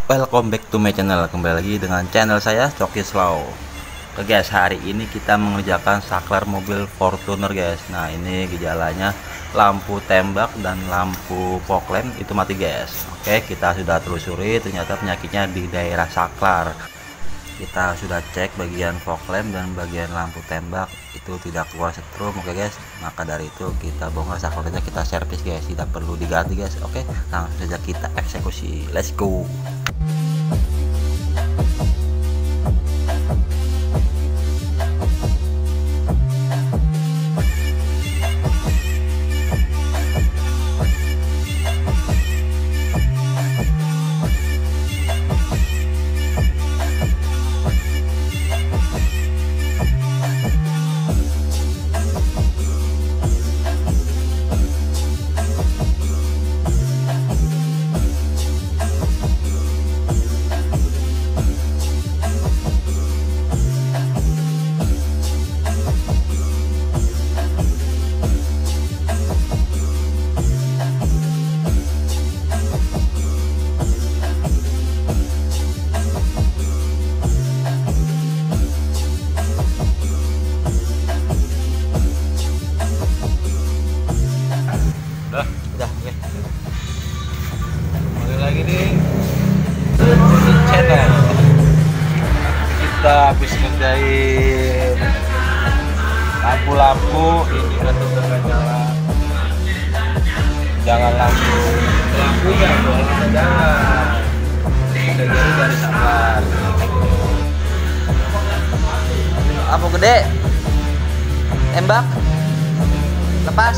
Welcome back to my channel. Kembali lagi dengan channel saya Coki Slow. Oke guys, hari ini kita mengerjakan saklar mobil Fortuner guys. Nah, ini gejalanya lampu tembak dan lampu fog lamp itu mati guys. Oke, kita sudah telusuri, ternyata penyakitnya di daerah saklar. Kita sudah cek bagian fog lamp dan bagian lampu tembak itu tidak keluar setrum. Oke guys, maka dari itu kita bongkar saklarnya, kita servis guys, tidak perlu diganti guys. Oke, langsung saja kita eksekusi, let's go. Udah, oke. Kembali lagi nih channel. Kita habis ngerjain lampu-lampu. Ini kan tetap jalan. Jangan langsung lampunya, bolanya jangan. Udah jadi dari saklar. Lampu gede, tembak, lepas.